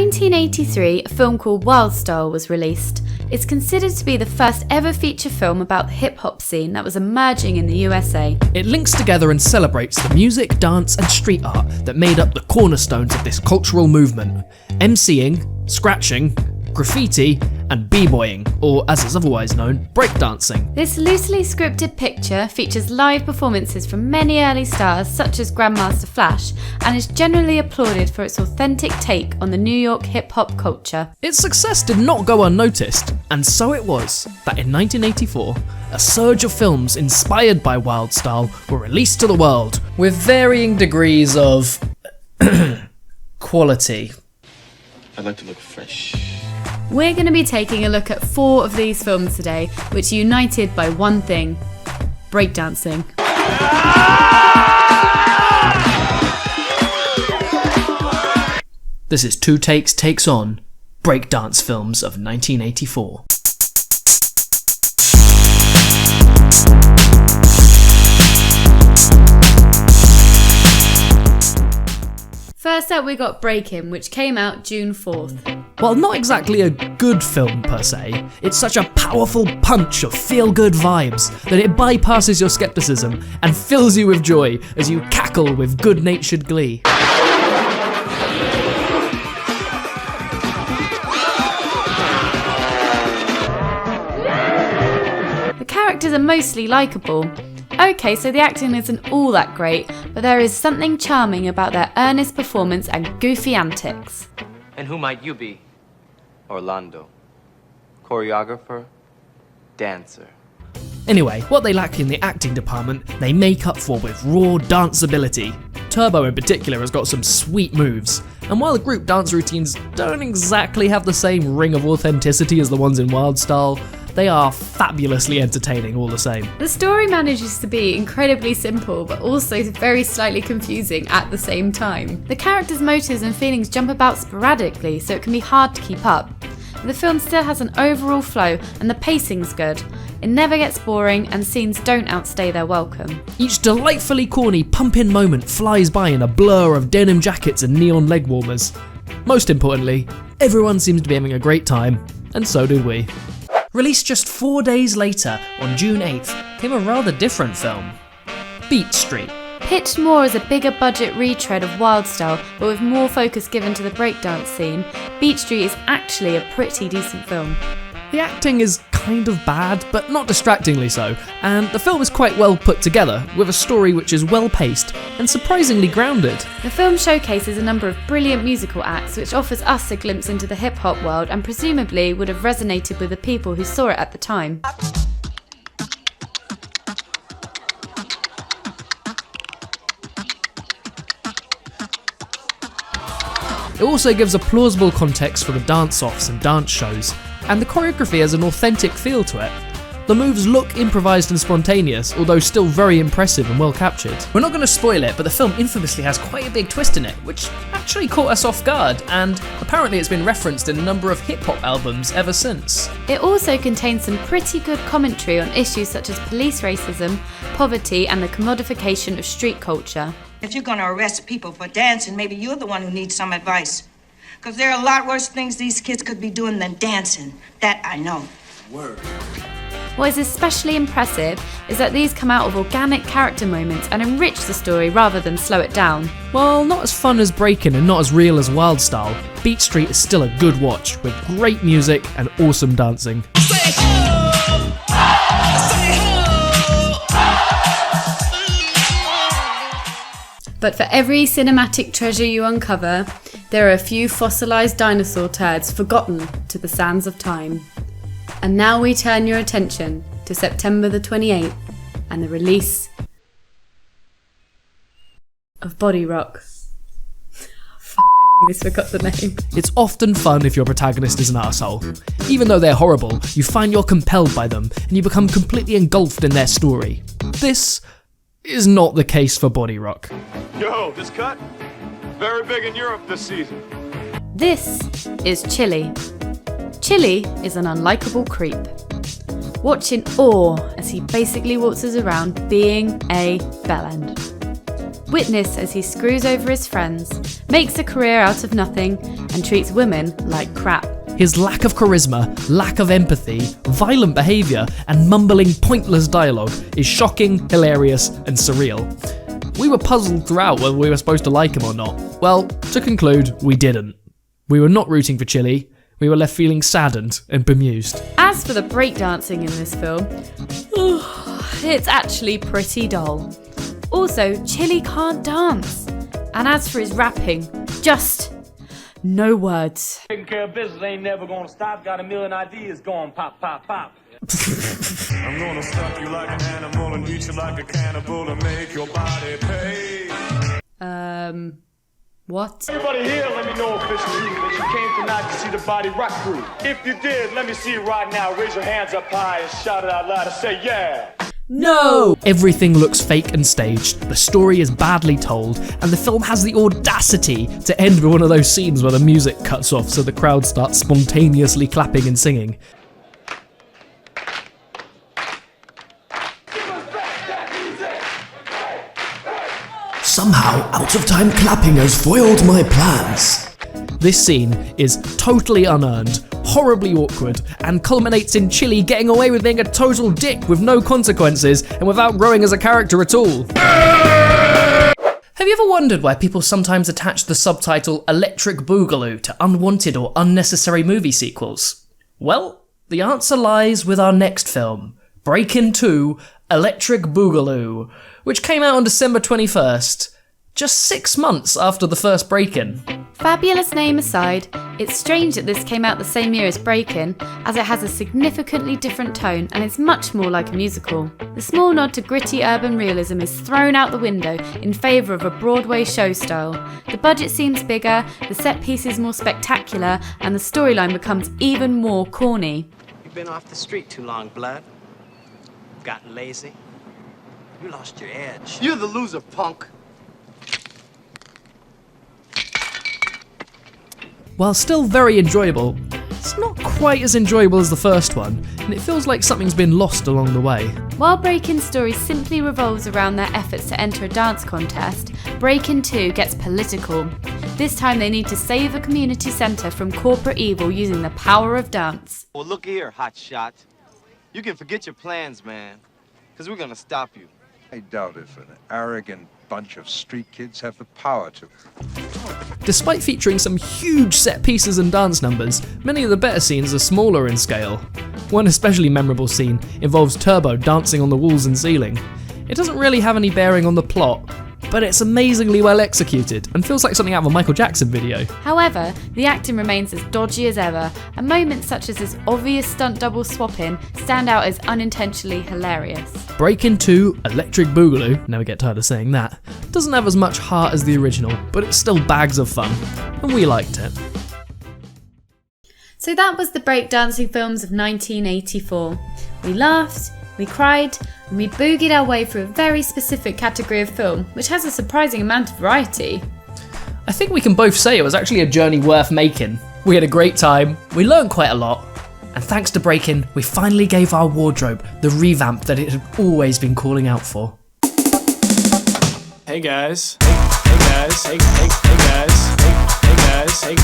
1983, a film called Wild Style was released. It's considered to be the first ever feature film about the hip-hop scene that was emerging in the USA. It links together and celebrates the music, dance and street art that made up the cornerstones of this cultural movement. MCing, scratching, graffiti and b-boying, or as it's otherwise known, breakdancing. This loosely scripted picture features live performances from many early stars such as Grandmaster Flash and is generally applauded for its authentic take on the New York hip-hop culture. Its success did not go unnoticed, and so it was that in 1984, a surge of films inspired by Wild Style were released to the world, with varying degrees of quality. I'd like to look fresh. We're going to be taking a look at 4 of these films today, which are united by one thing: breakdancing. This is TwoTakes takes on breakdance films of 1984. First up we got Breakin, which came out June 4th. While not exactly a good film per se, it's such a powerful punch of feel-good vibes that it bypasses your skepticism and fills you with joy as you cackle with good-natured glee. The characters are mostly likeable. Okay, so the acting isn't all that great, but there is something charming about their earnest performance and goofy antics. And who might you be? Orlando. Choreographer? Dancer. Anyway, what they lack in the acting department, they make up for with raw danceability. Turbo in particular has got some sweet moves, and while the group dance routines don't exactly have the same ring of authenticity as the ones in Wild Style, they are fabulously entertaining all the same. The story manages to be incredibly simple, but also very slightly confusing at the same time. The characters' motives and feelings jump about sporadically, so it can be hard to keep up. But the film still has an overall flow, and the pacing's good. It never gets boring, and scenes don't outstay their welcome. Each delightfully corny pump-in moment flies by in a blur of denim jackets and neon leg warmers. Most importantly, everyone seems to be having a great time, and so did we. Released just 4 days later, on June 8th, came a rather different film, Beat Street. Pitched more as a bigger budget retread of Wild Style, but with more focus given to the breakdance scene, Beat Street is actually a pretty decent film. The acting is kind of bad, but not distractingly so, and the film is quite well put together, with a story which is well paced and surprisingly grounded. The film showcases a number of brilliant musical acts, which offers us a glimpse into the hip-hop world and presumably would have resonated with the people who saw it at the time. It also gives a plausible context for the dance-offs and dance shows, and the choreography has an authentic feel to it. The moves look improvised and spontaneous, although still very impressive and well captured. We're not going to spoil it, but the film infamously has quite a big twist in it, which actually caught us off guard, and apparently it's been referenced in a number of hip-hop albums ever since. It also contains some pretty good commentary on issues such as police racism, poverty, and the commodification of street culture. If you're going to arrest people for dancing, maybe you're the one who needs some advice. Because there are a lot worse things these kids could be doing than dancing. That I know. Word. What is especially impressive is that these come out of organic character moments and enrich the story rather than slow it down. While not as fun as Breakin and not as real as Wild Style, Beat Street is still a good watch, with great music and awesome dancing. But for every cinematic treasure you uncover, there are a few fossilised dinosaur turds forgotten to the sands of time. And now we turn your attention to September the 28th and the release of Body Rock. I almost forgot the name. It's often fun if your protagonist is an arsehole. Even though they're horrible, you find you're compelled by them and you become completely engulfed in their story. This is not the case for Body Rock. Yo, this cut? Very big in Europe this season. This is Chili. Chili is an unlikable creep. Watch in awe as he basically waltzes around being a bellend. Witness as he screws over his friends, makes a career out of nothing, and treats women like crap. His lack of charisma, lack of empathy, violent behaviour, and mumbling pointless dialogue is shocking, hilarious, and surreal. We were puzzled throughout whether we were supposed to like him or not. Well, to conclude, we didn't. We were not rooting for Chili, we were left feeling saddened and bemused. As for the breakdancing in this film, it's actually pretty dull. Also, Chili can't dance. And as for his rapping, just no words. Taking care of business ain't never gonna stop. Got a million ideas going pop, pop, pop. I'm gonna stuff you like an animal and eat you like a cannibal and make your body pay. What? Everybody here, let me know officially that you came tonight to see the Body Rock Crew. If you did, let me see it right now. Raise your hands up high and shout it out loud and say yeah. No! Everything looks fake and staged, the story is badly told, and the film has the audacity to end with one of those scenes where the music cuts off so the crowd starts spontaneously clapping and singing. Somehow, out-of-time clapping has foiled my plans. This scene is totally unearned, horribly awkward, and culminates in Chili getting away with being a total dick with no consequences and without growing as a character at all. Have you ever wondered why people sometimes attach the subtitle Electric Boogaloo to unwanted or unnecessary movie sequels? Well, the answer lies with our next film, Breakin 2, Electric Boogaloo, which came out on December 21st, just 6 months after the first Breakin. Fabulous name aside, it's strange that this came out the same year as Breakin, as it has a significantly different tone and is much more like a musical. The small nod to gritty urban realism is thrown out the window in favour of a Broadway show style. The budget seems bigger, the set piece is more spectacular, and the storyline becomes even more corny. You've been off the street too long, Blood. Gotten lazy. You lost your edge. You're the loser, punk. While still very enjoyable, it's not quite as enjoyable as the first one, and it feels like something's been lost along the way. While Breakin's story simply revolves around their efforts to enter a dance contest, Breakin 2 gets political. This time they need to save a community centre from corporate evil using the power of dance. Well, look here, hotshot. You can forget your plans, man, because we're gonna stop you. I doubt if an arrogant bunch of street kids have the power to. Despite featuring some huge set pieces and dance numbers, many of the better scenes are smaller in scale. One especially memorable scene involves Turbo dancing on the walls and ceiling. It doesn't really have any bearing on the plot, but it's amazingly well executed and feels like something out of a Michael Jackson video. However, the acting remains as dodgy as ever, and moments such as this obvious stunt double swap-in stand out as unintentionally hilarious. Breakin 2, Electric Boogaloo, never get tired of saying that, doesn't have as much heart as the original, but it's still bags of fun, and we liked it. So that was the breakdancing films of 1984. We laughed, we cried, and we boogied our way through a very specific category of film, which has a surprising amount of variety. I think we can both say it was actually a journey worth making. We had a great time, we learned quite a lot, and thanks to Breakin, we finally gave our wardrobe the revamp that it had always been calling out for. Hey guys, hey guys, hey guys, hey guys, hey guys, hey